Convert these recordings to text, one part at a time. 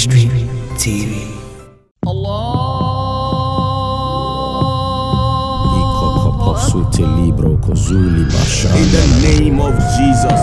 Ministry TV. In the name of Jesus.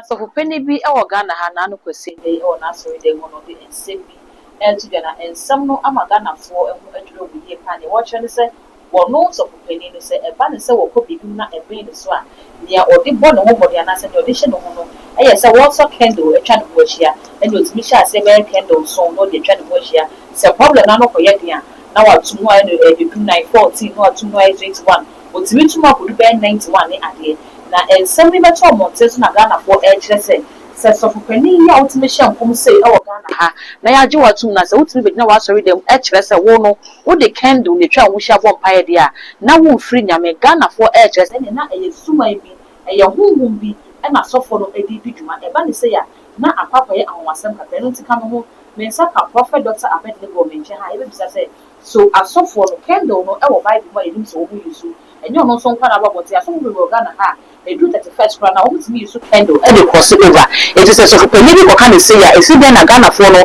So for penny be our Ghana Hanano Kwesinde or Nasri de one of the Sembi Eltigana and some no Amagana for a drill with your panny. Watch and say, well, no, so for penny to say a banner so or could be not a brain as one. Near or the born home or the answer audition or no. Yes, I was a candle, a chan watch here, and with Misha say very candle so no the chan watch here. So problem nano for yet now I tomorrow 914 or tomorrow 81. What's me tomorrow would be 91 idea. Na ensemi beto montes na Ghana for edge say so for penny ya ultimate sham come say e wo Ghana ha na ya je watum na say ultimate be na wa sorry dem edge say wo no wo de candle ne twa wo hia bom paye dia na wo free nyame Ghana for edge say na eye suma bi eye honhom bi e na so for no edi bi dwuma e ba ne say ya na apapa ye anwasem ka penu tika no ho me nsa ka prophet Dr. Abednego menche ha e be bisa say so asofo no candle no e wo Bible mo edim so wo use and you know some kind of about here. Some people Ghana ha. They do 31st crown. Now, what me use candle? And they cross over. It is a so for maybe what can you say? Is it then a Ghana for no?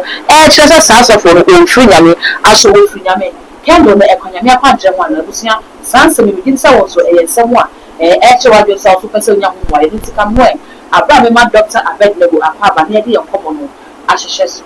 Treasure sounds of for no free yami. Aso free yami. Candle no economy. I can't jam one. Lucia. Sans me begin so also someone. What yourself to person young boy. Need to come when. Abraham, my Dr. Abednego, a papa near the common. Ashes.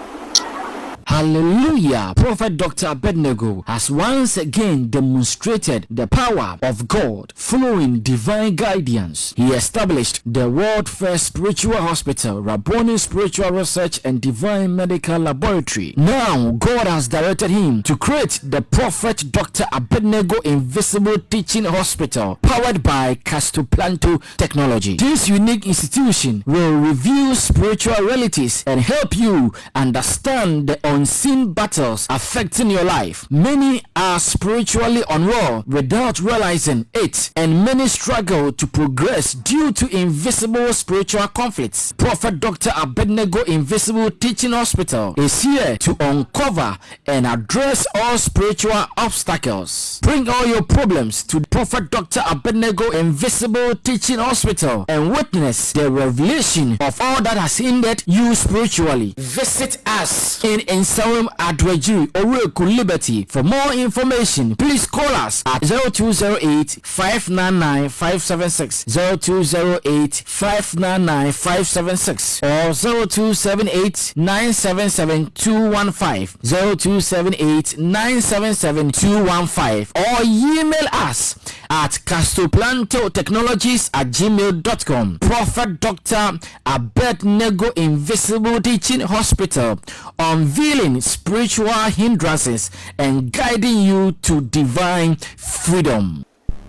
Hallelujah. Prophet Dr. Abednego has once again demonstrated the power of God following divine guidance. He established the world first spiritual hospital, Rabboni Spiritual Research and Divine Medical Laboratory. Now, God has directed him to create the Prophet Dr. Abednego Invisible Teaching Hospital, powered by Castoplanto Technology. This unique institution will reveal spiritual realities and help you understand the unseen battles affecting your life. Many are spiritually unwell without realizing it, and many struggle to progress due to invisible spiritual conflicts. Prophet Dr. Abednego Invisible Teaching Hospital is here to uncover and address all spiritual obstacles. Bring all your problems to Prophet Dr. Abednego Invisible Teaching Hospital and witness the revelation of all that has hindered you spiritually. Visit us in Nsawam Adwajiri, Oreku Liberty. For more information, please call us at 0208 599 576, 0208 599 576, or 0278 977 215, 0278 977 215, or email us at castoplantotechnologies@gmail.com. Prophet Dr. Abednego Invisible Teaching Hospital, unveiling spiritual hindrances and guiding you to divine freedom.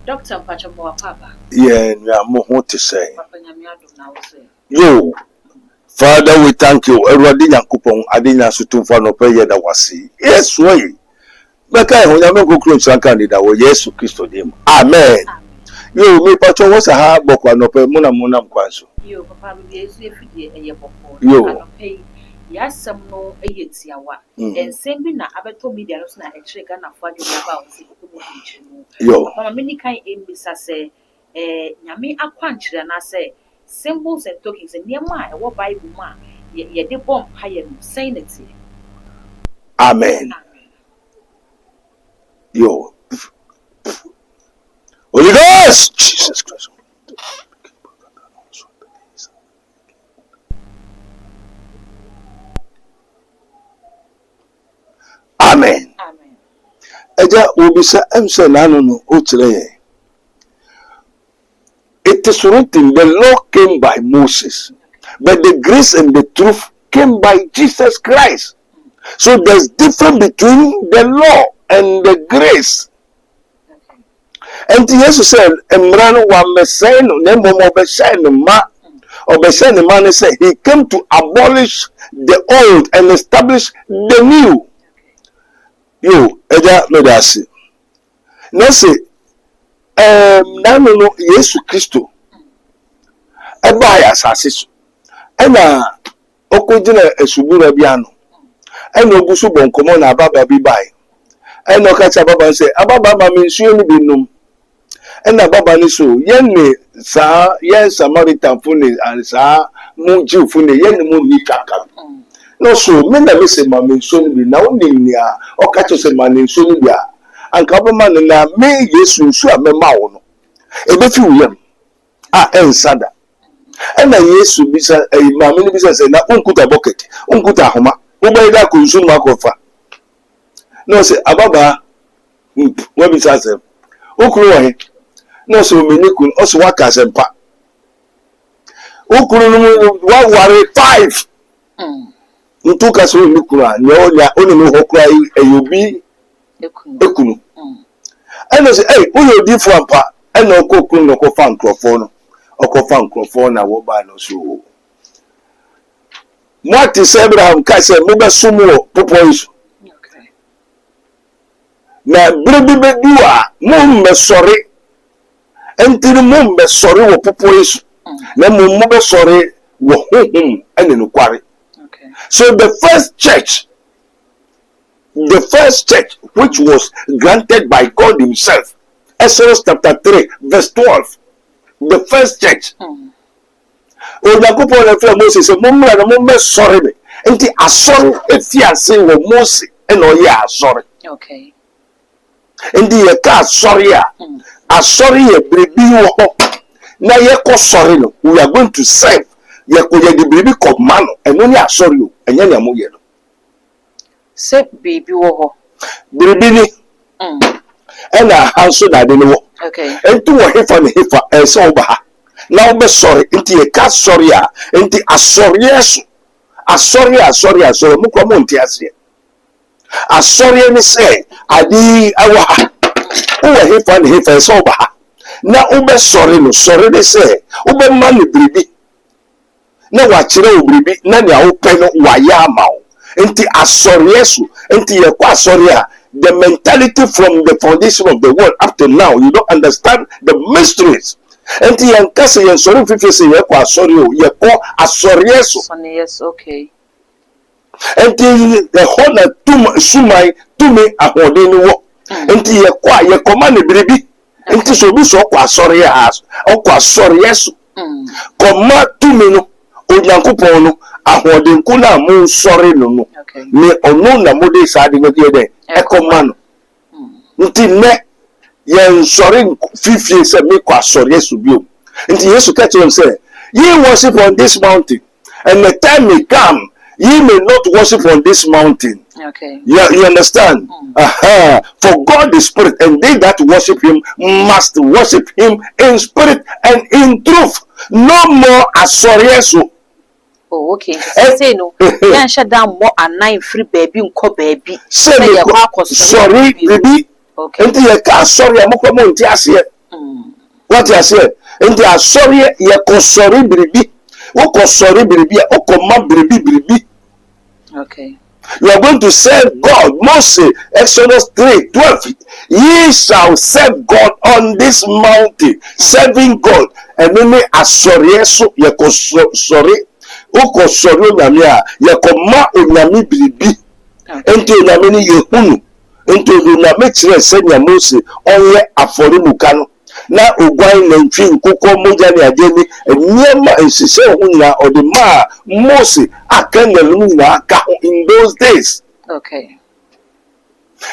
Dr. Pachaboa Papa. Yeah, I'm what to say. Yo, Father, we thank you. Everybody, Yankupon, Adina Sutum for no prayer that was see. Yes, way. But I will never go close to candidate. Yes, Christo dim. Amen. Yo, me Pacho was a hard book or no pay Muna Quanso. You, Papa, be a year. Yo. Yes, some no a yetiawa. And sending na abeto media na a trick and a fudge about it. Yo, Many kind in Missa say, Yami a quanch, and I say, symbols and tokens and near my what Bible man, yet the bomb higher sanity. Amen. Yo, Holy Ghost, Jesus Christ. Amen. Amen. Eja obisa emse nanu no otreye. It is written, the law came by Moses, but the grace and the truth came by Jesus Christ. So there's difference between the law and the grace. And Jesus said, "Emrano wa meseno ne momo beseno ma obeseno man say he came to abolish the old and establish the new." Yo, eja medasi. Na say, nanu no Yesu Kristo. eba ya asase so ena okojina esubura bi ano ena ogusu bonkomo na ababa bi bai ena okacha baba say ababa ma me nsuo ni bi num ena baba ni so yen sa yen Samaritan fune and sa mu Jew fune yen mu ni kaka no so me na me say ma me nsuo ni bi na oni nia okacha say ma me nsuo ni bi a anka baba na me Yesu nsuo a me ma wo no ebe fi wuyam a ensada ena Yesu bisa maame ni bisa say na unkuta bucket unkuta ahoma ubayida kunsu ma kofa no say ababa we bisa say ukuru wa he no say omeni kun oso waka sempa ukuru no wa ware 5 ntuka so ni kura ne onya oni no hokura eyobi ekunu ena say uyo di fu ampa ena okokun no ko fa nkrofo no okofa nkrofo na wo ba no so Mwati se Abraham ka se mo be sumo popo isu na bribi be duwa mo me sori entiri mo me sori wo popo isu na mo be sori wo honhom ene no kware so the first church which was granted by God himself, Exodus chapter 3 verse 12, the first church Oyakopo na fe Moses se momra na momme sori me enti asori efiase wo Moses ena oye asori okay enti ye ka asori a asori ye bribi wo ho na ye ko sori no we are going to serve ye ko ye di bribi command eno ni asori o enya na mo ye no se bibi wo ho bribi ni ena hanso da de no okay enti wo hefa ne hefa ense oba ha na obe sorry nti e ka sorry a nti asori yesu asori mukwa mo nti ase asori ni say adi awa o hefa ne hefa so ba na obe sorry no sorry ni say obe ma ni biribi na wa kire o biribi na ne awo pe no wa ya ma o nti asori yesu nti ye kwa asori a the mentality from the foundation of the world up to now you don't understand the mysteries. Enti yankase yansori fifese ye kwa asori o ye ko asori yesu yes okay enti the whole sumai tumi ahode ni wo enti ye kwa ye koma ne biribi enti so bi so kwa asori ya o kwa asori yesu koma tumi no onyankopon no ahode nku na mu sori no ni onu na mode saade no de e koma no nti ne yen sorry fifie say me kwa sorry Yesu bio nti Yesu catch him say ye worship on this mountain and the time may come ye may not worship on this mountain okay you understand for God is spirit and they that worship him must worship him in spirit and in truth no more asori Yesu oh okay say no yan shut down more and free baby nko baby say sorry baby okay enti ye ka sorry amukwa mo nti ase what you say enti asori ye ko sorry biribi wo ko sorry biribi o ko ma biribi okay you are going to serve God. Moses, Exodus 3:12. Ye shall serve God on this mountain, serving God. And then asori yesu ye ko sorry o ko sorry onyame ye ko ma onyame biribi enti onyame ni ye hunu enti na metre se nya Moses onye afori muka no na ogwan na ntwi nkoko moja ne ade ni niema ensise ho nyina odema Moses akanga no nyina ka in those days okay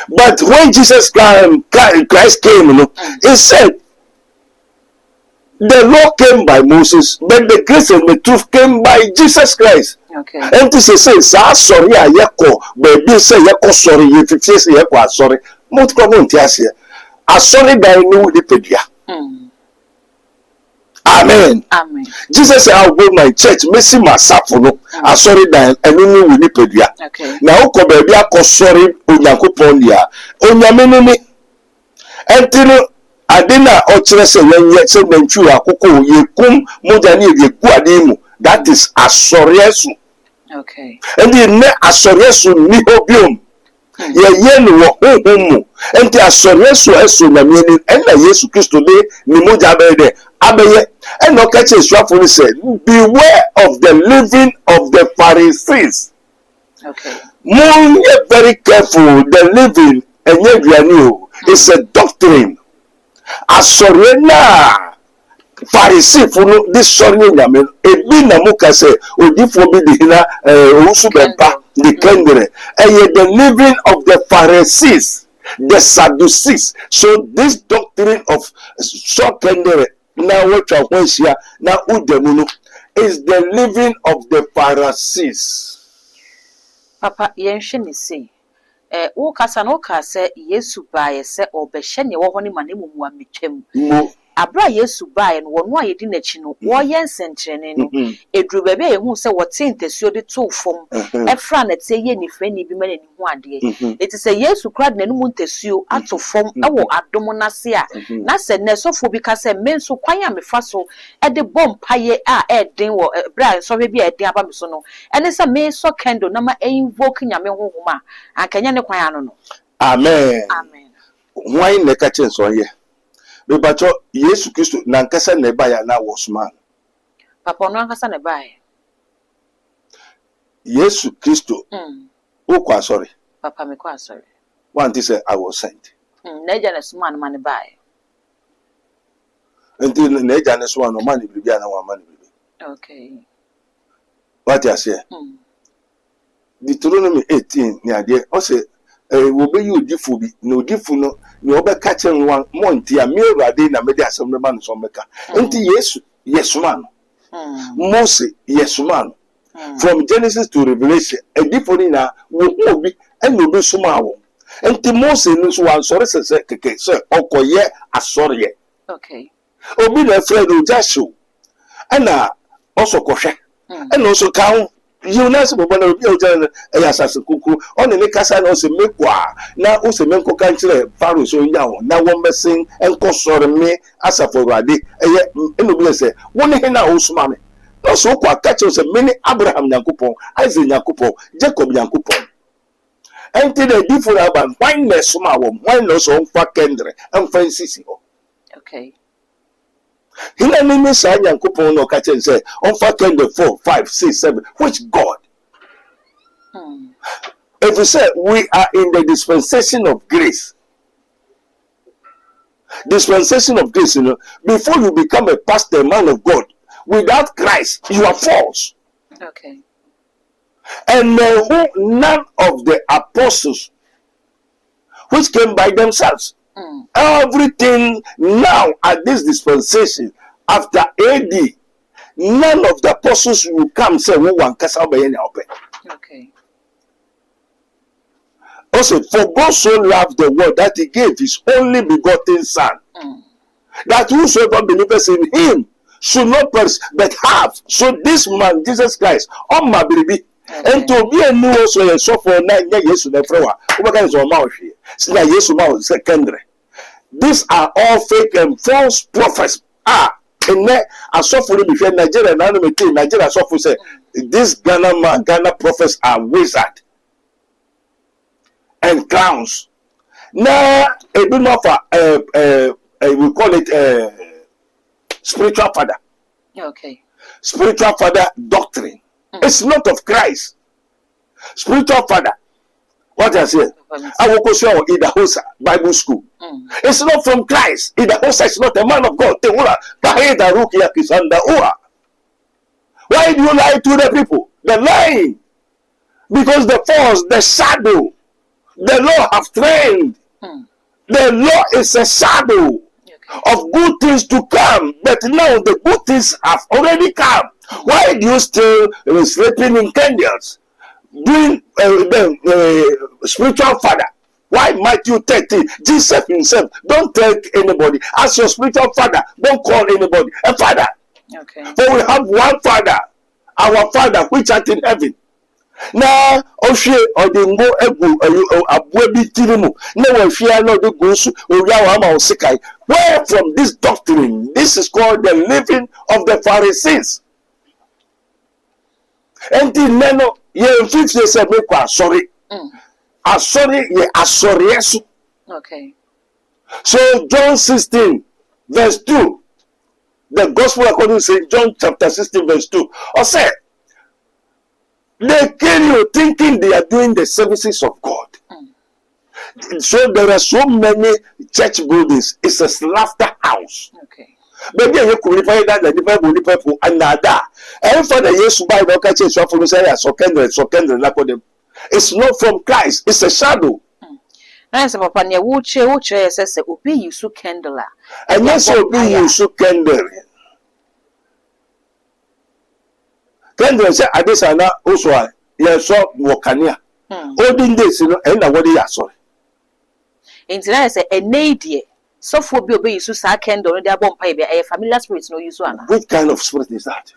but when Jesus Christ came he said the law came by Moses but the grace and the truth came by Jesus Christ. okay And this is say sorry a yeko baby say yeko sorry you fifie say yeko sorry mo tko mo ntia se asori dan ni wo dipedia amen Jesus say I will build my church mesi masafo no asori dan enu ni wo dipedia na uko baby akosori onyankopon dia onyame ni entino adina o kire se wenye se nantwi akoko yekum moja ni yeku adimu that is asori Yesu. okay And the ne asoresu ni obium ye no wo honhom enti asoresu eso na mieni na Yesu Kristo de ni moja be de abeye And no catch a said, beware of the living of the Pharisees. Okay. More very careful, the living and yet it's a doctrine. Asorena Pharisee for this sorry name, a bin na muka say, Odifo bi the hina, Usubempa, the Kendre, and yet the living of the Pharisees, the Sadducees. So this doctrine of Sokendere, now what you want here, now Udemunu, is the living of the Pharisees. Papa, yɛnhwɛ ne sei. Wo kasa no ka sɛ Yesu bae sɛ ɔbɛhyɛ ne wɔ hɔ ne ma ne mu a metwam. Mo. Abra Yesu bae no wɔn a yɛdi n'akyi no wɔyɛ nsɛnkyerɛnne no eduru baabi a yɛhu sɛ wɔte ntasuo de too fam ɛfra na te yɛ nifrani bi ma n'ani ho adeɛ. Eti sɛ Yesu kura de n'anim ntasuo ato fam ɛwɔ adom n'ase a na sɛ nɛsɔfo bi ka sɛ me nso kwan a mefa so ɛde bɔ mpaeɛ a ɛɛden wɔ bra nsɔhwɛ bi a ɛden aba me so no ɛne sɛ me sɔ kendo na ma invoke nyame honhom a ankanya ne kwan ano no. Amen. Amen. Why ne ka chen so ye? Be bacho Yesu Kristo na nkasa na ba ya na was man. Papa no ankasa ne bae. Yesu Kristo. O kwa sorry. Papa me kwa sorry. One thing say I was sent. Na eja na suma no man bae. Until na eja na suma no man bibia na wa man bibi. Okay. What you say? Deuteronomy 18 ni ade o say wo be you odifu bi na odifu no ni obeka chen wan monti a me urade na me de asem no ma no so meka enti Yesu Yesuma no Moses Yesuma no from Genesis to Revelation edifu ni na wo obi en obi suma wo enti Moses no so wan sore se keke se okoye asore ye. Okay. Obi na friend o jasho ana also kohwe and also count you know so bobo na obi o jana e asase kuku on ne kasa na o se mekwa na o se menko kan kire faro so nya ho na wo mesin enko sore me asafo rade eye eno bi se wo ne na o suma me no so kwa kache se meni Abraham Nyankopon Isaac Nyankopon Jacob Nyankopon enti the different about why na suma wo why no so nfa kendre enfa nsisi ho. Okay. Hina nini sa Nyankopon no ka chen say on fa 4 5 6 7 which God? If you say we are in the dispensation of grace, you know, before you become a pastor, man of God, without Christ, you are false. Okay. And none of the apostles which came by themselves. Everything now at this dispensation after AD, none of the apostles will come say we want kasa open. Okay. Also, for God so loved the world that he gave his only begotten son, that whosoever believes in him should not perish but have. So this man, Jesus Christ, on my baby. And to be a new also so for 9 years to the flower. What is our mouth here? So that yes, mouth secondary. These are all fake and false prophets. And then I saw for between Nigeria and Nigeria. Saw for say these Ghana prophets are wizards and clowns. Now a bit more for we call it spiritual father. Okay. Spiritual father doctrine. It's not of Christ. Spiritual father. What I say? I will go show Idahosa Bible School. It's not from Christ. Idahosa is not a man of God. Why do you lie to the people? They're lying. Because the force, the shadow, the law have trained. The law is a shadow of good things to come. But now the good things have already come. Why do you still sleeping in candles? Doing spiritual father. Why Matthew 13? Jesus himself, don't tell anybody. As your spiritual father, don't call anybody a father. Okay. For we have one father, our father which art in heaven. Now, Oshe or the Ngo Egu Abuebi Tirimu, no fear no the goose or Sikai. Where from this doctrine? This is called the living of the Pharisees. And the Nano, ye fix yourself, sorry. Sorry, ye sorry. Okay. So, John 16, verse 2. The gospel according to St. John chapter 16 verse 2. Or say, they kill you thinking they are doing the services of God. So there are so many church buildings. It's a slaughter house. Okay. But then you qualify that the people and nada. And for the years to buy the church, so for say so kindred, it's not from Christ. It's a shadow. Na se papa ne wo che say obi use candle. And yes, obi use candle. Candle say adesana also ye so wokania. Olden days no and na what dey sorry. Enti na say enedie so for obi use sa candle no dey abom pa be a familiar spirit no use ana. Which kind of spirit is that?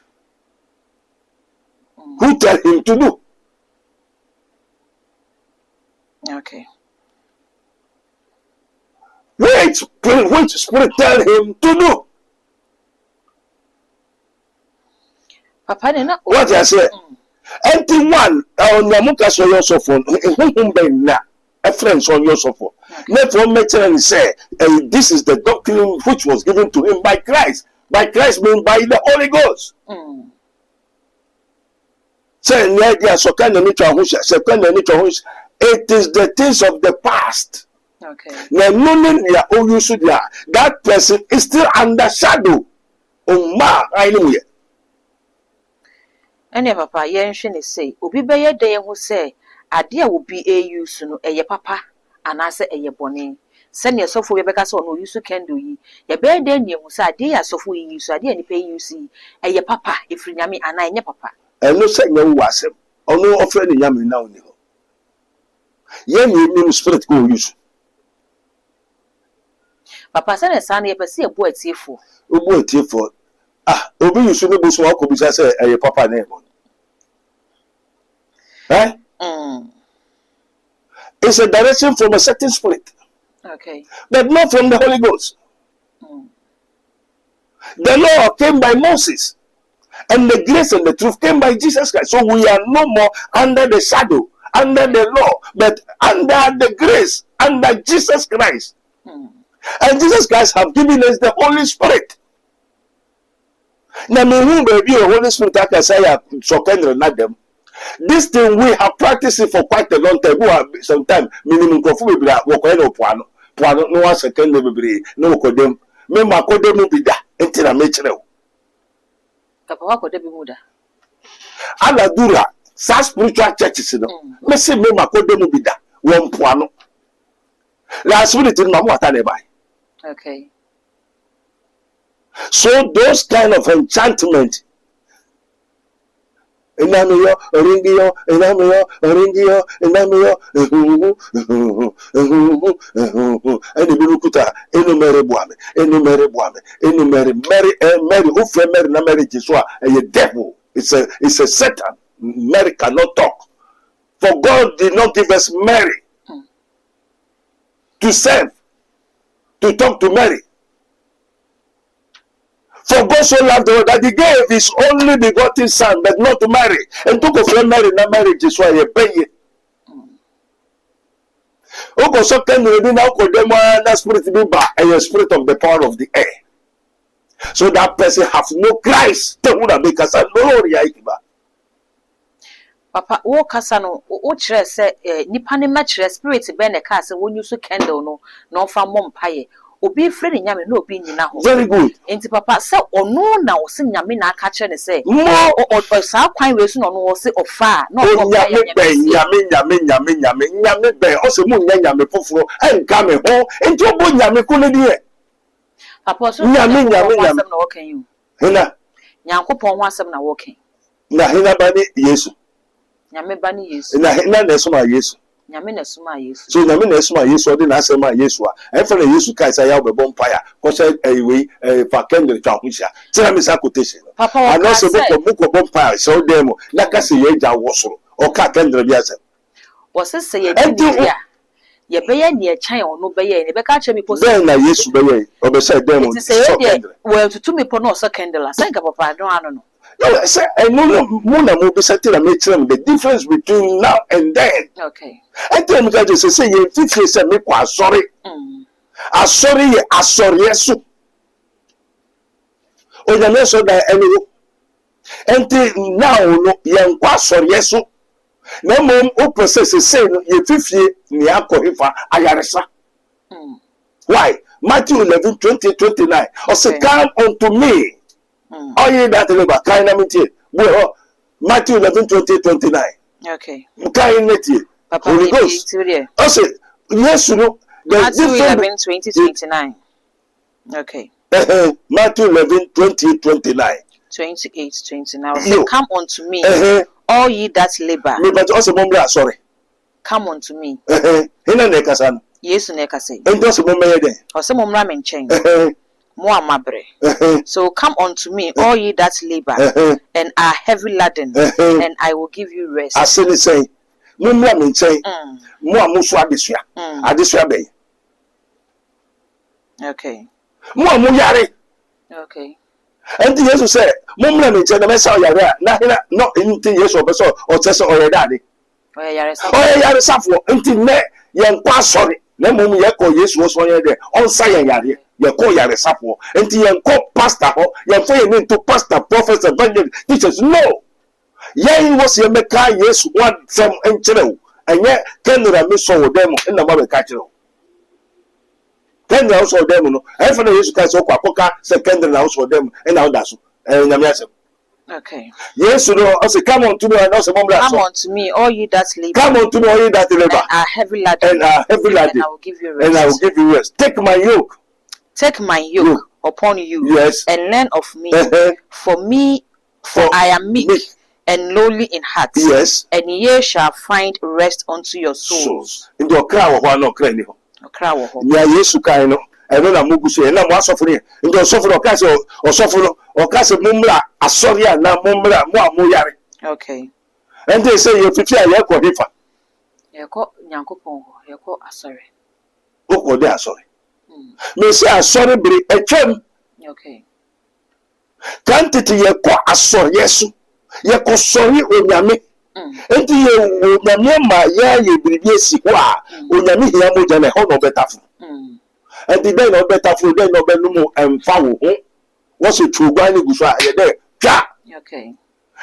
Who tell him to do? Okay. Which spirit tell him to do? Papa ne na What I say? Anyone on your mukas on your sofa, whom by na a friend on your sofa. Therefore, make say, this is the doctrine which was given to him by Christ. By Christ means by the Holy Ghost. Say, it is the things of the past. Okay. That person is still under shadow. Ene papa yen hwe ne say obi beye dey hu say ade a obi use no eye papa anase eye bone se ne sofo ye beka say no use candle yi ye be dey ne hu say ade ya sofo yi use ade ni pe use eye papa efri nyame ana enye papa eno se nya wu asem ono ofre ne nyame na oni ho ye ni spirit go use papa se ne san ye pese ebu atiefo obi use no bo so akobisa say eye papa na ebo It's a direction from a certain spirit. Okay. But not from the Holy Ghost. The law came by Moses. And the grace and the truth came by Jesus Christ. So we are no more under the shadow, under the law, but under the grace, under Jesus Christ. And Jesus Christ have given us the Holy Spirit. Now, me baby, the Holy Spirit, I can say, so can not them. This thing we have practiced it for quite a long time. We have sometimes minimum coffee we be work no puano no one second be no kodem me ma kodem be da enti na me kire o papa wa kodem bi muda ala dura sa spiritual churches no me say me ma kodem be da won puano la spirit no ma wata ne bai. Okay. So those kind of enchantment Enamiyo, Oringio, Enamiyo, Oringio, Enamiyo, and the Bilukuta, Enumere Buame, Mary, who friend Mary, na Mary Jesua, a devil. It's a Satan. Mary cannot talk. For God did not give us Mary to serve, to talk to Mary. For God so loved the world that he gave his only begotten son, but not to marry. And took of Mary, not marriage is why you pay. Oko so can you now call them that spirit be back and the spirit of the power of the air. So that person have no Christ. Because Papa, wo kasa no wo kire se nipa ne ma kire spirit be ne ka se wo use candle no na ofa mom paye. Obi frɛ ne nyame na obi nyina ho. Very good. Enti papa sɛ ɔno na wo se nyame na aka kyerɛ ne sɛ mo saa kwan we so na ɔno wo se ɔfa na nyame bɛ ɔsɛ mu nya nyame foforo enka me ho enti obo nyame ko ne die. Papa so nyame na wɔkan yi. Hena Nyankopɔn ho asɛm na wɔkan. Na hena ba ne Yesu. Nyame ba ne Yesu. Na hena na so ma Yesu. Nyame na suma Yesu. So nyame na suma Yesu odi na asema Yesu a efa na Yesu kai say ya obebo mpaya ko say ewe fa kendle twa ho hia tira me sa quotation papa wa no se boko mpaya so dem na ka se ye ja wosoro o ka kendle bi asem wo se se ye di ya ye be ye ne chan ono be ye ne be ka che mi post then na Yesu be ye o be say dem so kendle well to me po no so kendle say ka papa don ano no. No, say the difference between now and then. Okay. I tell me that you say you say me kwa sorry. Sorry, onyame so da enu enti now no yen kwa sori so na mom o process say no ye fifie ni akohifa ayaresa. Why? Matthew 11:20-29. Or say, come unto me. All ye that labor, kind of it. Matthew 11:20-29. Okay. Kind of it. Holy Ghost. I say, yes, you know. Matthew 11:20-29. Okay. Matthew 11:20-29. 28-29. Say, come unto me, all ye that labor. But also, sorry. Come unto me. Yes, neka say. And just remember then. Or some mumra menchen. More mabre. So come unto me, all ye that labor and are heavy laden, and I will give you rest. I say, mumra menchen. More muswa disya. Adisya bay. Okay. More muyare. Okay. And the Jesus said, mumra menchen, the message yare. Not anything yes or beso or tessa or daddy. Oh, yare safo. Until ne yan kwa sorry. Na mum ye ko Yesu so ye de on say yare ye ko yare sapo enti ye ko pastor ho ye fo ye to pastor prophet evangelist teachers no ye was ye meka Yesu one from enchire enye kenra me so wo dem na ma be ka kire kenra so dem no e fa na Yesu ka so kwa akoka se kenra so dem na oda so nyame asem. Okay. Yes, no, I say, come on to me, and also, come unto me, all you that labor. Come on to me, all you that labor. And are heavy laden. And I will give you rest. And I will give you rest. Take my yoke. Take my yoke upon you. Yes. And learn of me. For I am meek and lowly in heart. Yes. And ye shall find rest unto your souls. In the crowd, no cranny. A crowd. Yeah, yes, you can. I don't know Mugusi, and I'm one suffering. In the suffer or castle or suffer or castle mumla, a sorry, and now mumla, more yari. Okay. And they say you prepare your quadifa. Yako Yankopon, Yako, sorry. Oh, they are sorry. May say a sorry, be a chum. Okay. Can't it ye ko a sorry, yes, ye ko sorry, Unyami. And you, Yamma, ye be yes, Unyami, Yamu, and better. And the day no better for them no benumo and foul. What's it true? Why you there? Okay.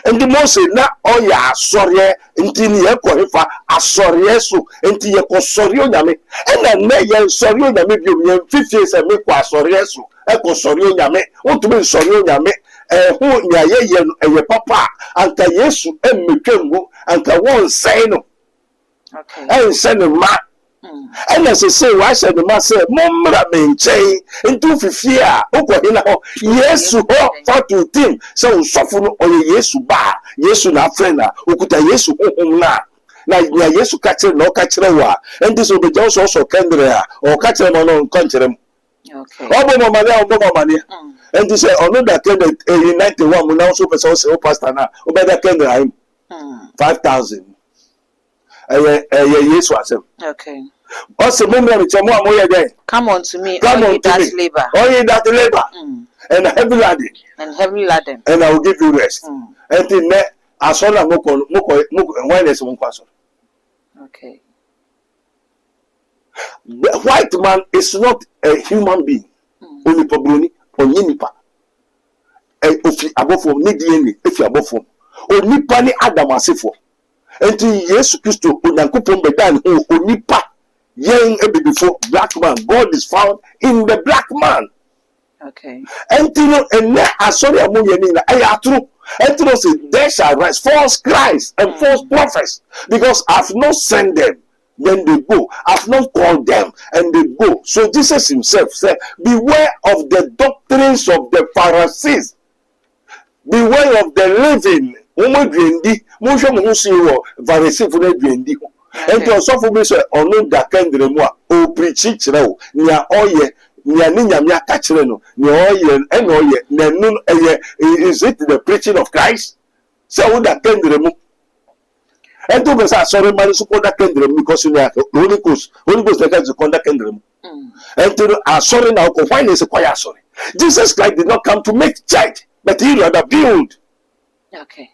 And the most na oh ya sorry until you qualify a sorry so until you sorry on me. And then they sorry on me you 50 years and make sorry so. Echo sorry on me. Want to be sorry on me. Who nya ye and your papa and ka yesu and me kembu and ka one say no. Okay. And send a man. And as I say, why said the man say, Mumra maintain into fear. Yes, who fought to him. So suffer or yes, ba, yes, na friend, who could a yes, na. Now, yes, catch no catch wa. And this will be also Kendra or catch them on country. Okay. Obama money. And this say, oh, no, that in 91 will now super so pastor now. Obeda Kendra 5,000. Yes, was him. Okay. Also, come unto me, all ye that labor. All ye that labor. And heavy laden. And heavy laden. And I will give you rest. And in that, I saw a moko, okay. The white man is not a human being. Only Pabruni, or Yinipa. And if you above from Nidiani, if you above from. Only Pani Adam Asifo. And to Jesus Christ, Unankupon Bedan, Unipa. Young before black man, God is found in the black man. Okay. And you know, and I saw the Amunyanina. I are true. And you know, say there shall rise false Christ and false prophets, because I've not sent them, then they go. I've not called them, and they go. So Jesus himself said, beware of the doctrines of the Pharisees. Beware of the living. And to suffer me say onu da kendre mu a o preach kire o nia oye nia ni nyamia ka kire no nia oye en oye na nu is it the preaching of Christ? Say o da kendre mu. And to be sorry man so da kendre mu because you are Holy Ghost that can conduct kendre mu. And to sorry now ko why is quite sorry. Jesus Christ did not come to make church, but he rather build. Okay.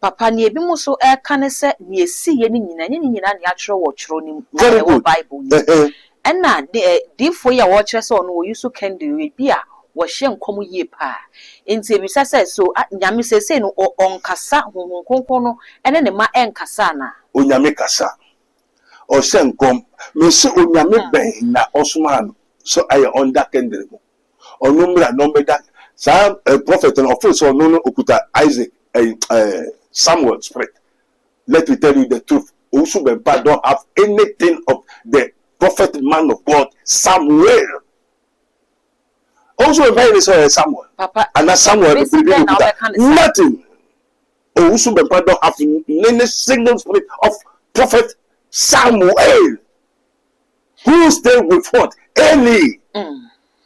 Papa ni ebi muso kane se ni esi ye ni nyina ni atwere wo twero ni Bible ni. Na difo ya wo kyerɛ sɛ ɔno wo yusu candle bi a wɔhyɛ nkɔm yie paa nti ebisa sɛ so nyame sese no ɔnkasa honhom kronkron no ɛne ne ma ɛnkasa na onyame kasa ɔhyɛ nkɔm me se onyame bɛn na ɔsoma no so ayɛ under kendere mu ɔno mmra no mbɛda saa prophet no ɔfo so ɔno no okuta Isaac Samuel spirit. Let me tell you the truth. Also, Bempa don't have anything of the prophet man of God, Samuel. Also, Bempa Samuel. Papa, and that Samuel, nothing. Also, Bempa don't have any single spirit of prophet Samuel. Who stayed with what? Eli.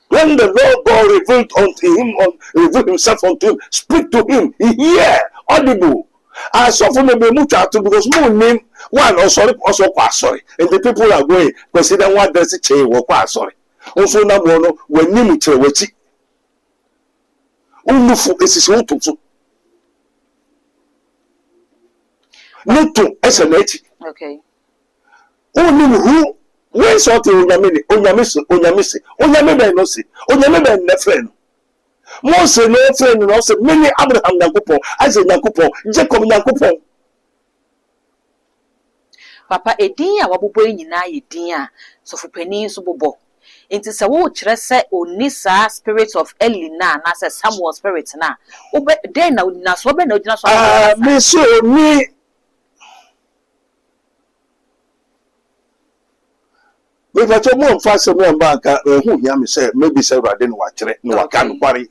When the Lord God revealed himself unto him, speak to him, he hear, audible. I suffer me because moon name one or sorry, also quite sorry. And the people are going, consider what does it change or quite sorry. Also, no one when you meet which Ulufu is own to not to SNH. Okay. Only who when something Onyame no see, Onyame no friend. Mose no friend no say many Abraham Nyankopon, Isaac Nyankopon, Jacob Nyankopon. Papa edin a wabobɔ nyina edin a sofopani so bobɔ. Enti sɛ wo kyerɛ sɛ oni saa spirit of Eli na sɛ Samuel spirit na. Obe den na so be na ogina so. Me so me we got your mom fast me back who hear me say maybe say rather no wakyerɛ no waka no kware.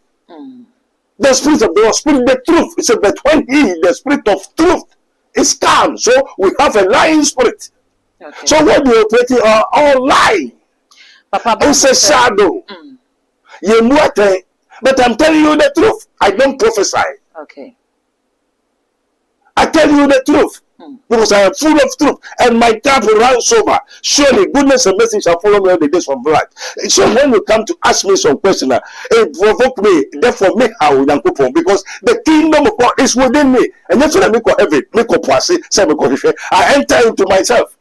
The spirit of the spirit, the truth. It's but when the spirit of truth is calm, so we have a lying spirit. Okay. So what do you operate all lying? Papa, it's a shadow. You but I'm telling you the truth. I don't prophesy. Okay. I tell you the truth. Because I am full of truth, and my cup runs over. Surely goodness and mercy shall follow me all the days of life. So when you come to ask me some question, it provoke me, therefore make how because the kingdom of God is within me. And that's what I make of heaven, make of passy, I enter into myself.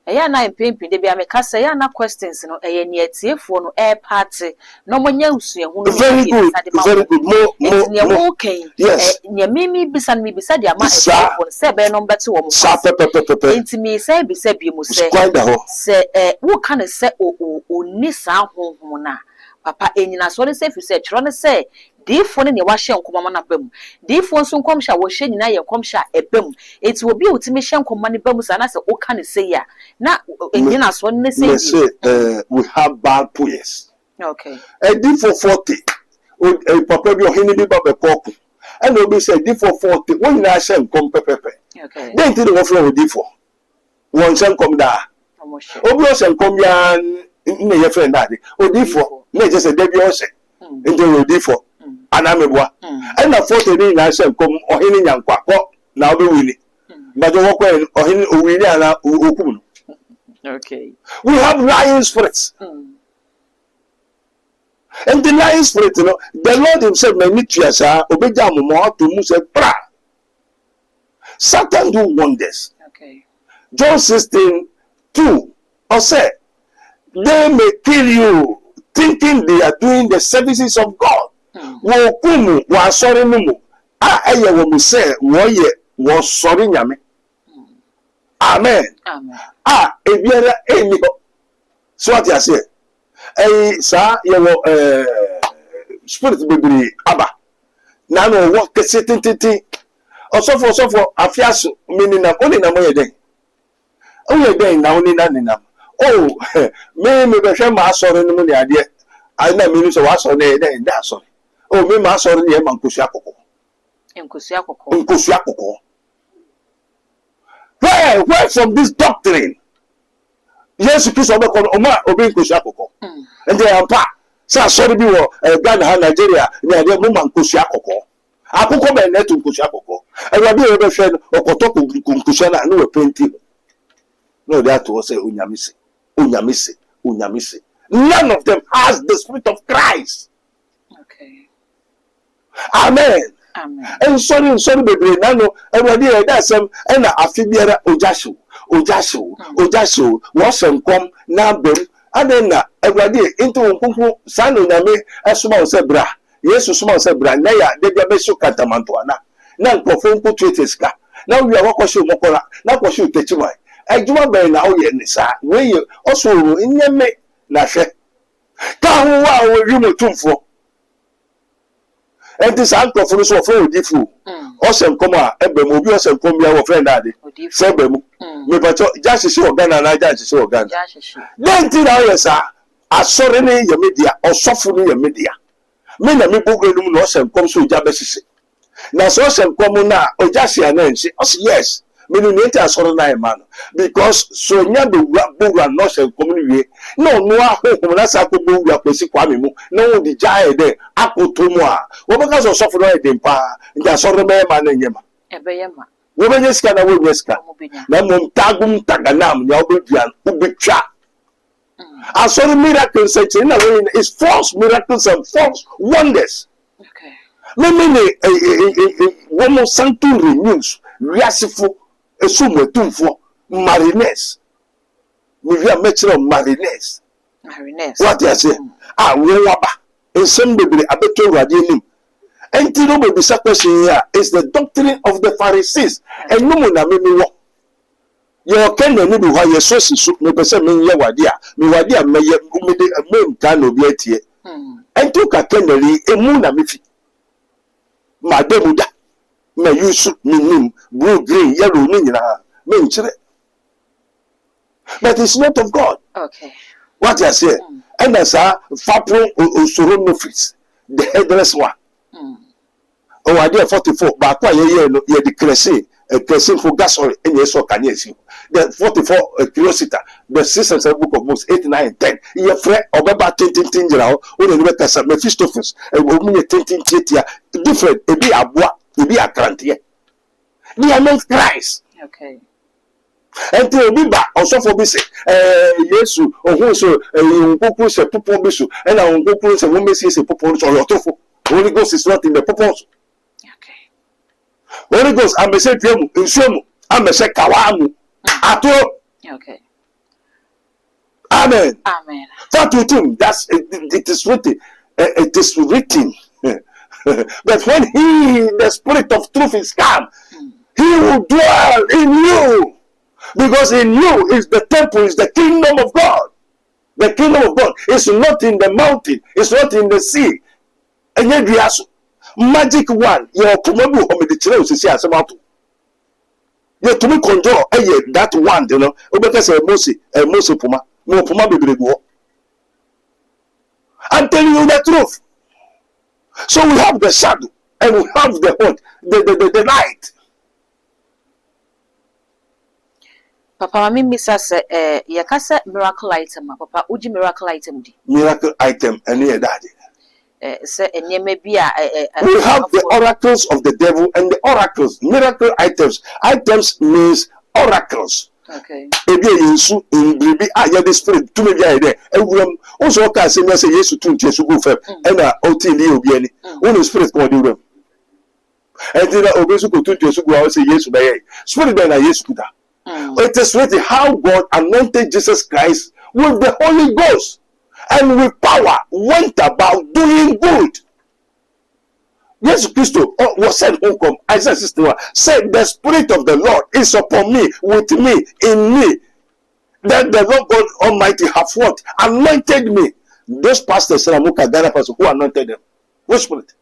Eya na impimpi de bia me kasa ya na questions no eye ne atiefo no air party no monya usuahu no very good more yes ne mimi bisa me bisa de ama atiefo se be no mbete wo mo intimi se bisa bi mu se wo kan se oni sa honhom na papa enyina so le se fi se chro ne se difo ne wahye nkoma na bam difo nso nkomhya wo hye nyina ye nkomhya ebam eti obi otimi hye nkoma ne bam sa na se o kan se ya na enyina so ne se we have bad prayers. Okay. Difo 40 papa bi ohini bi ba be koku and obi say difo 40 when na hye nkom pepepe. Okay. Then ti wo fro difo won hye nkom da obi o hye nkom ya ne ye friend ade odifo na je se debi o hye nti odifo anamebwa na 40 ni na hye nkom ohini nyankwakọ na obi wini but wo ko ohini owini ana okum. Okay. We have lying spirits. And the lying spirit, you know, the Lord himself may meet you as a obejamu to muse pra. Satan do wonders. Okay. John 16:2 or say they may kill you thinking they are doing the services of God. Wo kumu wa sorry mumu. Eye wo mu say wo ye wo sorry nyame. Amen. Amen. Ebiara eni ho. So what you say? Sa ye spirit bebre aba. Na no wo kese tintiti. Osofo afiaso minina oni na moye den. Oye den na oni na ninam. Oh, me be hwe ma asore no mu ne ade. Ai na me so wa asore na den da asore. Oh, me ma asore ne ma nkosu akoko. Nkosu akoko. Where from this doctrine? Yes, Christ obi nkosu akoko. And they are pa. Say sorry bi wo Ghana Nigeria na dey mo man nkosu akoko. Akoko be net nkosu akoko. Ewade e be hwe no okoto nkosu na no we penti. No that was say onyamisi. None of them has the spirit of Christ. Okay. Amen. Amen. And sorry baby nano ewade e da sem na afibiara ojasho was come na bem Adena Ebrade into Unkunku Sano Name Esuma Sebra. Yes, Suma Sebra, Naya, Debia Besu Catamantuana. Now, Profonco Tweteska. Now we are Wakoshu Mokora, now Koshu Techimai. I do not now Yenisa, where you also in Yame Nashe. Kawa will tumfo. And this uncle for us of Difu. Awesome Koma, Ebemo, Bios come your friend Daddy. Sebemu. Me but just show Ghana and I just show Ghana. Then till I sir, I saw any your media or softening your media. Me na me book no some come so Jabesi. Now so some come na or just yes. Me no need to sorrow na man because so nya be book no some community. No home na sa ko book ya kwesi kwame mu. No di jae de akoto mu a. Wo because so sofo no e dem pa. Nja sorrow me man na nyema. Ebeyema. We be jeska na we jeska. Na mom tagum taganam nya obeduan ubetwa. Asori miracles is false miracles and false wonders. Okay. One santu renews riasifo esumwetumfo marines. We are mature marines. What you say? We waba. In some baby abeto radianim. Enti no be bisa question here is the doctrine of the Pharisees. And no na me wo. Your kendo ni duha yeso sisu me pese me ye wade a me wade a me ye umede me nka no bi atie. Enti ka kendo li emu na me fi. Madam da. Me yusu minim blue green yellow ni nyina me nchire. But it's not of God. Okay. What you say? And that's Fapro Osoro Nofis, the headless one. Oh, I did 44, but quite a year, you decreasing for gasoline, and yes, or can you see? The 44 curiosity, the sisters of book of Moses 8, 9, 10. You're afraid of about 10 when you look at Mephistopheles, and women 10 different, a be a bois, a be a crantier. They are not Christ. Okay. And to be back also for this, yes, or who so Uncle said Popobisu, and our Uncle said, woman says a proposal or your tofu. Holy Ghost is not in the proposal. Okay. Holy Ghost, I'm a say Piemu, in Sumu, I'm a say Kawamu, at all. Okay. Amen. Amen. That with him, that's it is written. It is written. But when the spirit of truth is come, he will dwell in you. Because in you is the temple, is the kingdom of God. The kingdom of God is not in the mountain, it's not in the sea. And yet we have magic one. Your kumabu home the children see as about. You to me conjure that one, you know. Because a Mose Puma, no Puma be go. I'm telling you the truth. So we have the shadow and we have the what? The light. Papa, me misa se yakasa miracle item. Papa, uji miracle item di. Miracle item, any daddy. Se enyeme bia. We have the oracles of the devil and the oracles, miracle items. Items means oracles. Okay. Ebi Yesu in bibi ya the spirit to me bia there. Ewuram also ka say me say Yesu tun Yesu go fam. E na oti ni obi ani. One spirit ko dey wuram. E dey na obesu ko tun Yesu go say Yesu be ye. Spirit be na Yesu kuta. It is written how God anointed Jesus Christ with the Holy Ghost and with power went about doing good. Jesus Christ was sent home. Isaiah 61 said, the Spirit of the Lord is upon me, with me, in me. That the Lord God Almighty have what? Anointed me. Those pastors who anointed them. What spirit?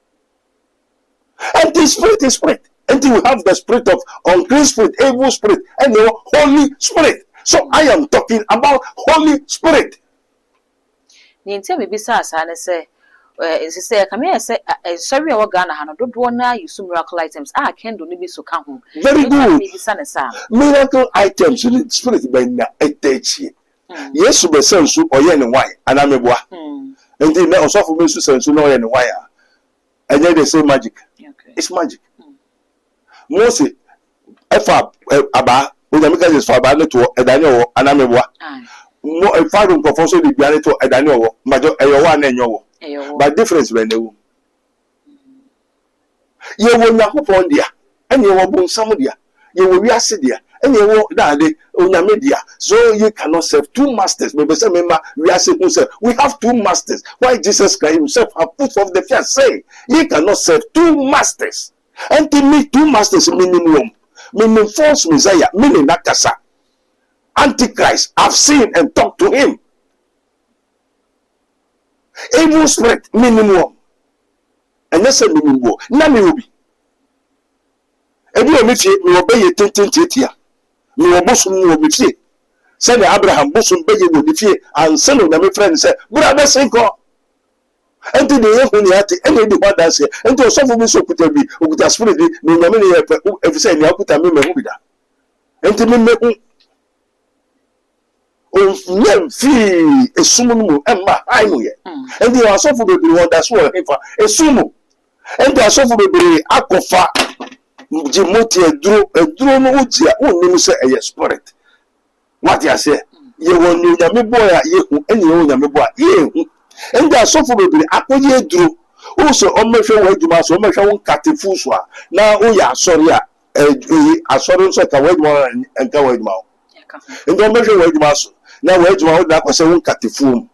And the Spirit is Spirit. Until we have the spirit of unclean spirit, evil spirit, and the Holy Spirit. So I am talking about Holy Spirit. Ninti me bisa asane say say come say sorry our Ghana hano do na use miracle items kendo ni bi so ka ho. Very good. Miracle items in the spirit by na etechi. Yes be sensu oye ne why anameboa. Until na osofo me su sensu na oye ne why a. And they say magic. Okay. It's magic. Mose efa aba onyamika is for aba neto edane owo anameboa mo efa rum kofoso di bia neto edane owo majo eyo wa na enyo wo but difference be newu ye wo nyakopon dia ene wo bonsam dia ye wo wiase dia And you walk that day on your media. So you cannot serve two masters. But we are saying we have two masters. Why Jesus Christ himself have put forth the fear, say you cannot serve two masters. And to me, two masters minimum. Meaning false Messiah, meaning Nakasa. Antichrist, I've seen and talked to him. Evil spirit, minimum. And that's a minimum. Nami will be. Ebi omi fie mi obey ye tententiatia mi obosum mi omi fie say Abraham bosum beye wo ni fie anse no na me friend say brother sinko enti de ye hu ni ati eni di kwada say enti osofo mi so kuta bi okuta spirit bi ni nyame ne ye pe efi say ni akuta mi me hu bi da enti mi me hu o nyam fi esumu mu emma ai mu ye enti osofo be bi wonder so hefa esumu enti osofo be bi akofa Jimoti eduro no ujia unnim se eye spirit. What you say? Ye won you nyame boy a ye hu eni ye nyame boy ye hu. Enda asofo bebere akoye eduro. O so o mehwe wa adwuma so o mehwe won katefu so a na o ya asori a asori nso ka wa adwuma enka wa adwuma. Enda o mehwe wa adwuma so na wa adwuma o da kwose won katefu.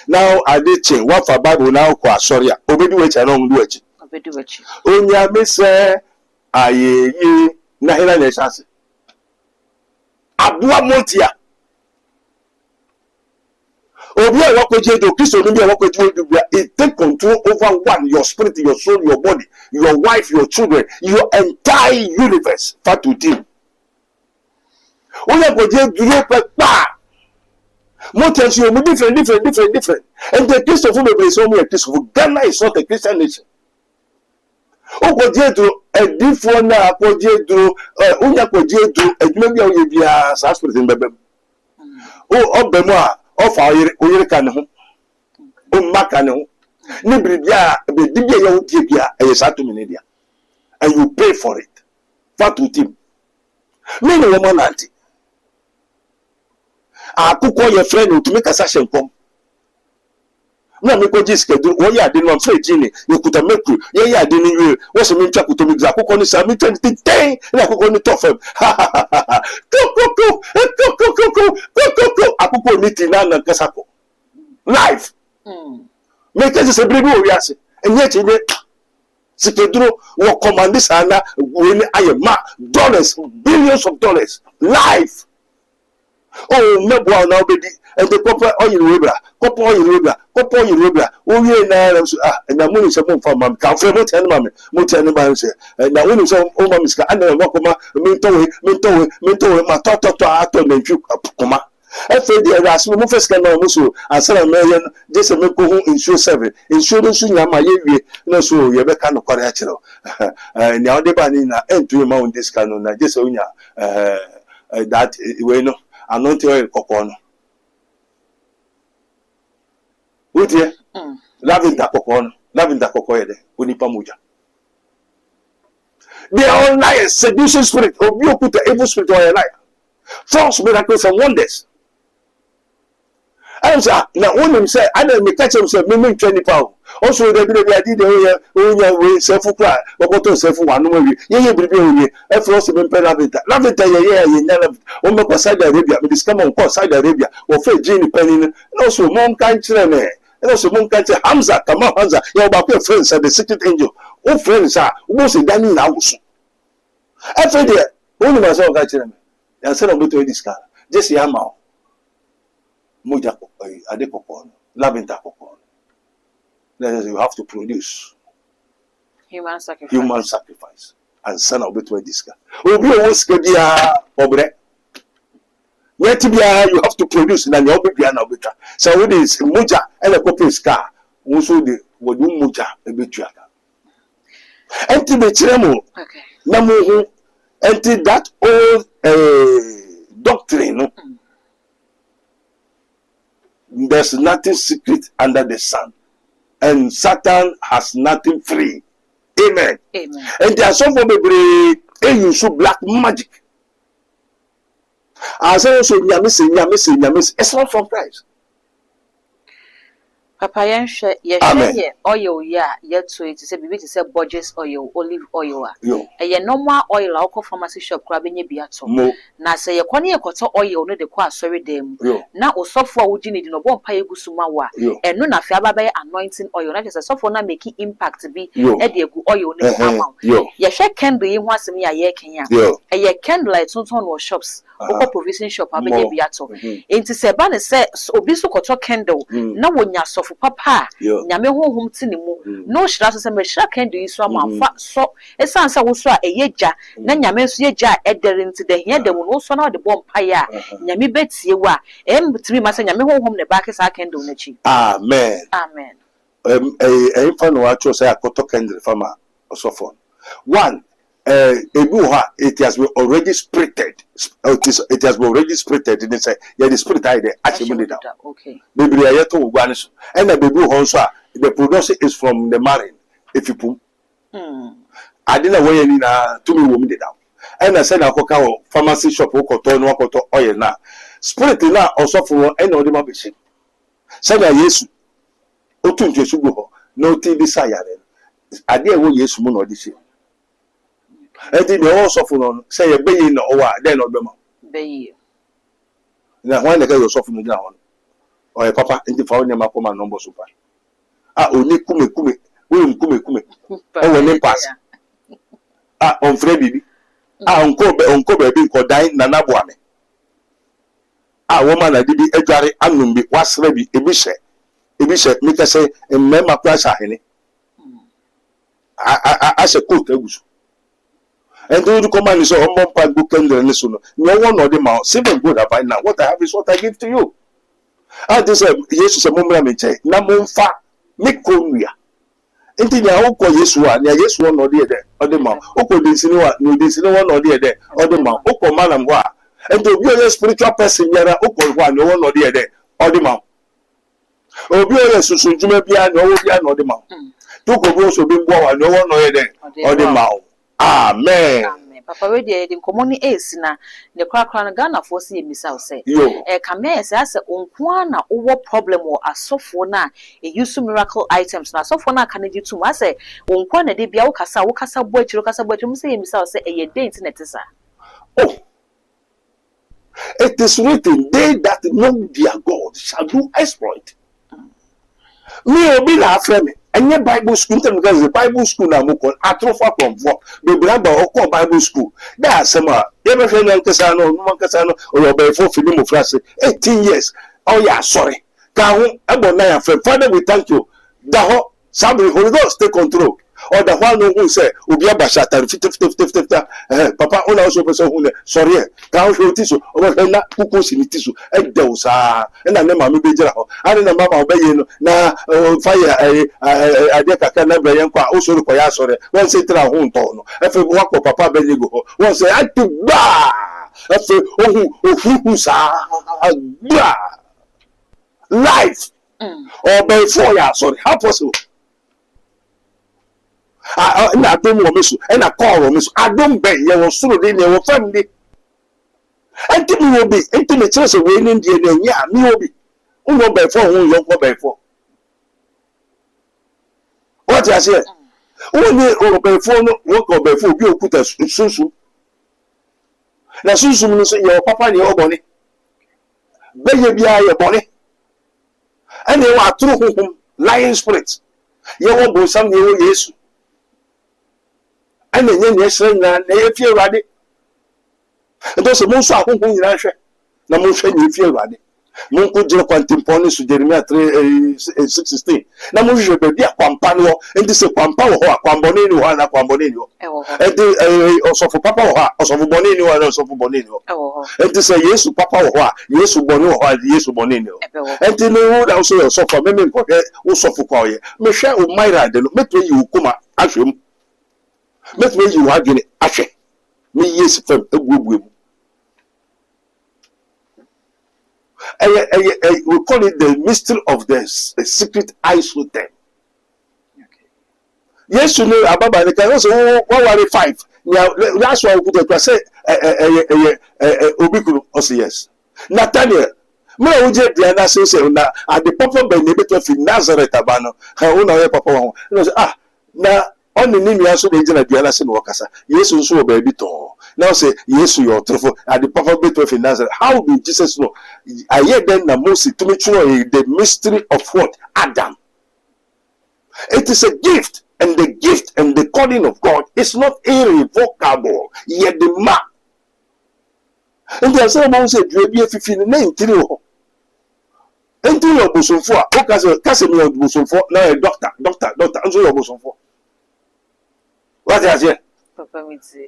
Now ade chen wa fa Bible na ko asori a obedi we cha na o ndu achi. Obedi wachi. Onyame se aye na hela na chance abua montia obi e wakoje do Kristo ni bi e wakoje do bia it take control over one, your spirit, your soul, your body, your wife, your children, your entire universe fat to him oya koje duro pe pa montia so mu different and the Christ of me so me Christ of Ghana is not a Christian nation. Okojedu edifo na akojedu unya kojedu edwuma bia oye bia sa spirit mbebem obemu a ofa oyire kan ho o maka ne ho ni bribia be dibia ye ho die bia eye sa to me dia and you pay for it fat with him me no woman anti akukọ ye friend utumi kasa hyenkom na me ko jiske do wo ya de no free gini ikuta meku ye ya de ni we wo se me ntwa kutomi gra akukọ ni sa me 2010 na akukọ ni tofem akukọ ni tina na kasako life me ke se bribi o wiase enye chinye sikeduro wo command sana we ni ayema dollars, billions of dollars life. Oh, maybe I'll now be and the copper oil rubber, oh, yeah, now, and the moon is a moon for Mam, can't feel what mammy, Mutan say, and now when you say, oh, Mamma, and then walk over, minto, my toto, and you coma. I feel the Erasmus Mufus can also, and sell a million, just a milk insure 7, insurance in my year, no, so you're kind of correct. And now the banana and to amount this canon, I just own that way no. Anointing oil kokono. Utie? Lavenda kokono de. Unipa muja. They are all liars, seducing spirit. Or you put the evil spirit on your life. False miracles and wonders. I say, now when him say, I don't make catch himself, me 20 pounds. Also, they did the way self cry, or go to self one movie. Ye be a frost in Laventa. Laventa, ye never, Omaka Saudi Arabia, but this come on Saudi Arabia, or Fay Jenny Penny, and also Monk Chile, and also Monk Hamza, Kama Hamza, your back friends are the secret angel. Oh, friends are almost a Danny house. After there, only myself got Chile, and said I'm going to this car. Just Yamao. Muja adekokon, laventa kokon. You have to produce human sacrifice, and son of between this guy. Obi wants to be a obre. Yet you have to produce, and you be an obita. So it is muja and a copy's car. Also, the would muja a bit. Empty the chiremo. Okay. Namu empty that old doctrine. There's nothing secret under the sun, and Satan has nothing free. Amen. Amen. And there are some people who use black magic. I say also, it's not from Christ. Papa yɛnhwɛ Amen. yɛhwɛ oil ya yɛto it sɛ bibi te sɛ Borges oil, olive oil a. Yo. Ɛyɛ normal oil a wokɔ pharmacy shop kora bɛnya bi ato. Mo. Na sɛ yɛkɔ ne yɛkɔtɔ oil no de kɔ asɔre dan mu. Yo. Na osɔfo a wogyi ne di no bɔ mpa yɛ gu so ma wa. Yo. Ɛno na afei aba bɛyɛ anointing oil. Na kyerɛ sɛ sɔfo na make impact bi Yo. ɛde agu oil no mu ama. Yo. Yɛhwɛ candle yi ho asɛm yi a yɛrekɛn a. Yo. Ɛyɛ candle a ɛtontɔn wɔ shops. Wokɔ provision shop abɛnya Mo. bi ato. Enti sɛ ba ne sɛ obi so kɔtɔ candle na wonya sɔfo papa a Yo. nyame honhom te ne mu no hyira so sɛ mɛhyira candle yi so ama afa so ɛsan sɛ wo so a ɛyɛ gya na nyame nso yɛ gya a ɛdɛre nti da hia da mu no so na wɔde bɔ mpaeɛ a nyame bɛtie wo a ɛmtumi ma sɛ nyame honhom ne baake saa candle no akyi. Amen. Amen. Ɛmfa no watcho say akoto candle farmer osofo. One, it has been already spirited. It has been already spirited. They say, yeah, the spirit I there actually down. Okay. Baby, I yet to go and the baby also the production is from the marine. If you put, I didn't weigh any to me woman down. And I said, I go pharmacy shop, no oil now. Spirit now also for any of the machine. Said I yes, Otun Jesugo, no tea desire. I dare wo yes moon or this. And then they also for say a bay in or then or bema. Bay. Now, when the guy was softening down, or a papa in the phone number super. Only kume, we kume. Oh, when they pass. On Freddy. Uncle baby called dying Nanabuame. Woman, I did a jari anumbi was ready, Ebisha, make us say, and Memma Plaza, Henny. I said, cook, and do the command is a home pump book and listen. No one or the mouth, 7 good I find now. What I have is what I give to you. I just said, yes, a moment, Namon fa, make Korea. Enti na wo kɔ Yesu a na Yesu no de de ode ma wo kɔ desini wa no desini wa no de de ode ma wo kɔ manam ho a enti obi o spiritual person yara wo kɔ ho a no no de de ode ma obi o susunjuma bia na wo bia no de ma to kɔ bi so bi mbo wa no no de ode ma amen. Papa we dey nkomo ni esi na ne kwakra no Ghana for se emisa wo se kame se ase onko na wo problem wo asofo na use miracle items na asofo na kanagi tum ase onko na de bia wo kasa bo achiro mu se emisa wo se eye date na tesa. Oh, it is written, they that know their God shall do exploit. Me obi na afre me enye Bible school because the Bible school na mo kon atrofa from for the brother okọ Bible school that asema e be hwe nan kasa no o yo be for fini mo frase 18 years oh yeah sorry ka ho ebo na ya friend Father we thank you da ho somebody Holy Ghost take control or the one who say obi abashata fit papa ona also person who sorry ka ho hwe tiso o be na kuku sinitiso e de o sa e na ma me be gira ho ani na mama obaye no na fire ade kaka na bra yen kwa o soro kwa ya sore won say tra ho nto no e fe wa ko papa be nyego ho won say atuba e fe ohu sa agba life or be for ya sorry how possible na adom wo mesu na call wo mesu adom ben ye wo soro de ne wo fam de enti mi wo bi enti me kire se we ni ndie na nya mi wo bi wo be for wo yo ko be for what you say wo ni o be for no wo ko be for bi okuta sunsun na sunsun no so ye papa ni o boni be ye bia ye boni ene wo aturu huhum lying spirit ye wo bo sam ye wo Yesu and then yes, na efie rade. Nto mo so akonko nyina hwe na mo hwe ni efie rade. Mo ko jira kwantimponi su Jeremia 3:16. Na mo hwe be dia kwampa no enti se kwampa wo ho akwambone ni ho na kwambone ni ho. Enti osofo papa wo ho osofo bone ni ho na osofo bone ni ho. Enti se Yesu papa wo ho Yesu bone wo ho Yesu bone ni ho. Enti no da so osofo me ko wo sofo kwa ye. Me hwe o maira de no metwe yi hukuma ahwem. Let me you have been ashe. Me yes from a good. We call it the mystery of the secret eyes with them. Yes, you know about the can also 115. Now that's why we put say Obikuru also yes. Nathaniel, Me uje Diana says na at the papa by neighbor fi Nazareth abano. Ha una we papa ho. No say na on the name so dey na Diana say no wakasa. Yesu nso baby to. Now say Yesu your truthful at the papa beto fi Nazareth. How do Jesus know? I hear then na Moses to me the mystery of what? Adam. It is a gift, and the gift and the calling of God is not irrevocable. Yet the man. And there are some who say, "You be a 15 trio." Until your bosom for, okay, your bosom for now a doctor, until your bosom for. What is it?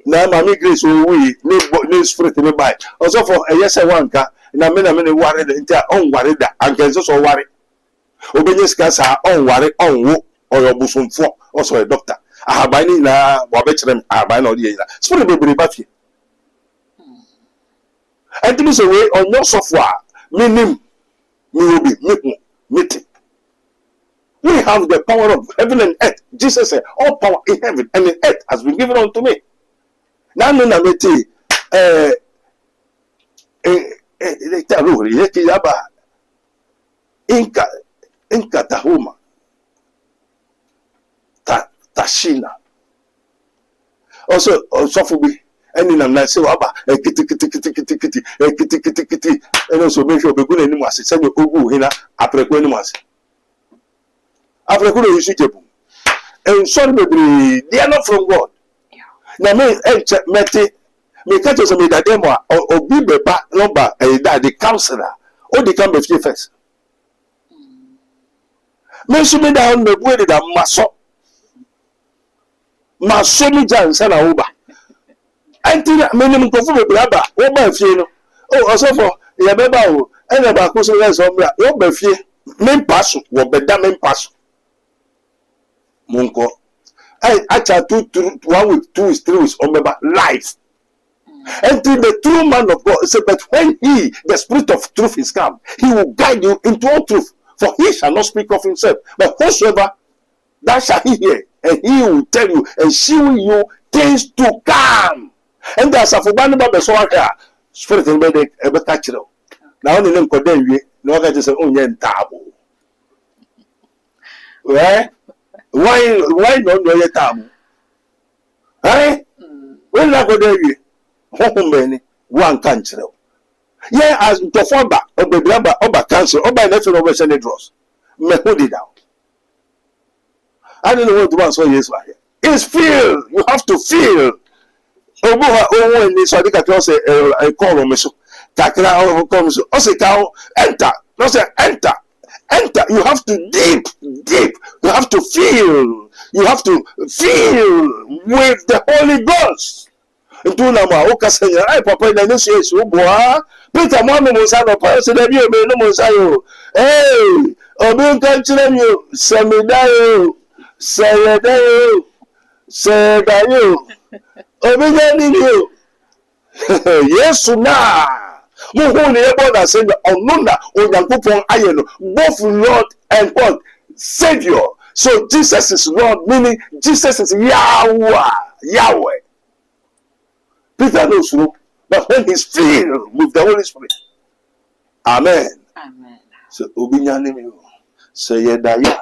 Now, my grace will we no spirit in the by. Also for a yes, I want car, and I mean, worried into own worried that, and can also worry. Obedience cars are on worry on wo or your bosom for, also a doctor. I have by now, Wabetram, I buy no year. Spirit will be back here. And this away on your software, meaning. We will be meeting. We have the power of heaven and earth. Jesus said, all power in heaven and in earth has been given unto me. Now, no, no, Inka Tahuma Tashina. Also, Sofubi. And in a nice kitty, and also make sure be good animals. Send your Ugu Hina, Aprequanimas. Aprequano is suitable. And some they are not from God. Now, me catch us me that demo or be back number the counselor or the come with first. Mention me down the way that Maso me Jan Sana Uba. Until minimum conform blabber, or by fear. Oh, also for Yabeba, and about Costa Sombra, or by fear, men pass, or bedamen pass. Munko. I try to 1 week, 2 weeks, 3 weeks, or life. Until the true man of God said, but when he, the spirit of truth, is come, he will guide you into all truth. For he shall not speak of himself, but whosoever that shall he hear, and he will tell you and show you things to come. And there's a forbidden by the soul here. Spirit in bed, ever catch it. Now, only them condemn you, no other just an onion table. Why not know your table? Eh? When I go there, you home many one country. Yeah, as to fall back, or the blabber, or by council, or by nothing over Senate draws. Me hold it down. I don't know what to answer yes, right? It's feel. You have to feel. Oh, when this I think I say I call on me so. Takra comes. I say enter. No say enter. Enter. You have to deep. You have to feel. You have to feel with the Holy Ghost. Into nama okasenya. Ay papa na nso yesu boa. Peter mo mo sa no pa se da bi o me no mo sa yo. Hey, obi kan kire mi o. Semidayo. Seyedayo. Sedayo. Obeying you. Yes, na. Muhu ni ebo na say onuna onyankopon ayeno both Lord and what Savior. So Jesus is Lord, meaning Jesus is Yahweh. Peter knows no, but when he's filled with the Holy Spirit. Amen. So obinyane mi o. Say yedaya.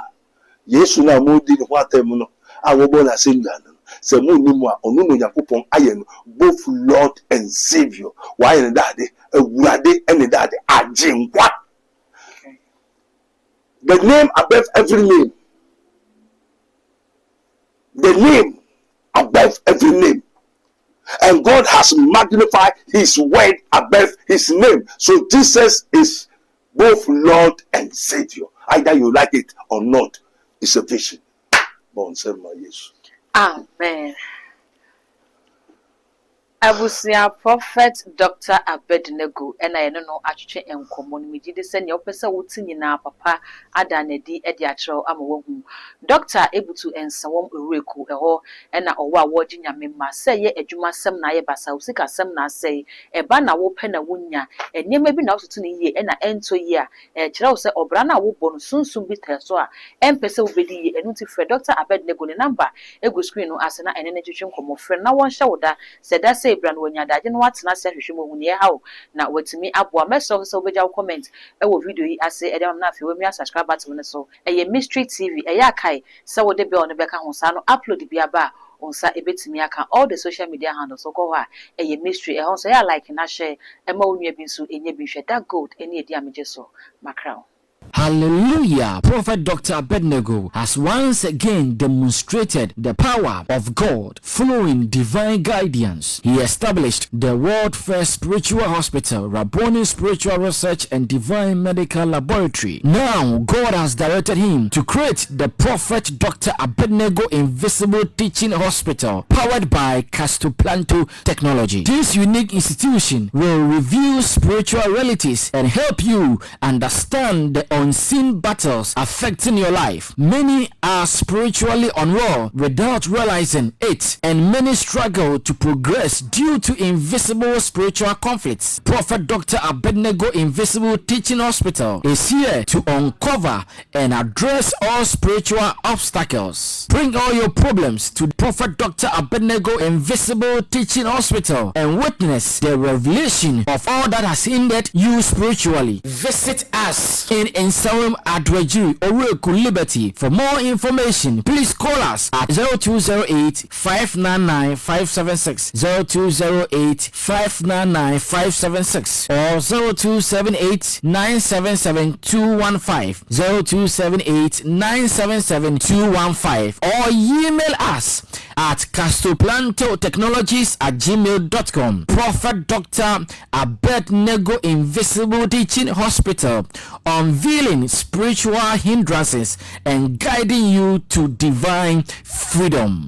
Yesu na mo di hwatem no. Awobo na singa. Se mu ni mu a onu no yakopon aye no both Lord and Savior. Why na dade awurade and dade ajenkwa. The name above every name. The name above every name. And God has magnified his word above his name. So Jesus is both Lord and Savior. Either you like it or not, it's a vision. Bon, Jesus. Amen. Abusia Prophet Dr. Abednego and I don't know actually in common with you send your person would sing in our papa Adanedi Ediatro Amawu. Doctor able to answer one reku and our watching your member say a juma sem na basa usika sem na say a banner will pen a wunya and you may be not to ye and a end to year a child say or brana will bon soon be tersoa and person will be a notified Dr. Abednego number a good screen no asana and energy come of friend now one shoulder said that say say brand when ya daje no watena se hwehwe mo huni ha o na watimi aboa meso so beja comment e wo video yi ase e dem na afi we mi subscribe button ne so e Mystery TV e ya kai se wo de be on be ka ho sa no upload bi aba onsa ebetimi aka all the social media handles so ko ha e Mystery e ho so ya like na share e ma onua bi nso enye bi hwe that gold eni edi ameje so makra. Hallelujah. Prophet Dr. Abednego has once again demonstrated the power of God following divine guidance. He established the world first spiritual hospital, Rabboni Spiritual Research and Divine Medical Laboratory. Now, God has directed him to create the Prophet Dr. Abednego Invisible Teaching Hospital, powered by Castoplanto Technology. This unique institution will reveal spiritual realities and help you understand the unseen battles affecting your life. Many are spiritually unwell without realizing it, and many struggle to progress due to invisible spiritual conflicts. Prophet Dr. Abednego Invisible Teaching Hospital is here to uncover and address all spiritual obstacles. Bring all your problems to Prophet Dr. Abednego Invisible Teaching Hospital and witness the revelation of all that has hindered you spiritually. Visit us in Nsawam Adwajiri, Oreku Liberty. For more information, please call us at 0208 599 576, 0208 599 576, or 0278 977 215, 0278 977 215, or email us at castoplantotechnologies@gmail.com. Prophet Dr. Abednego Invisible Teaching Hospital, unveiling spiritual hindrances and guiding you to divine freedom.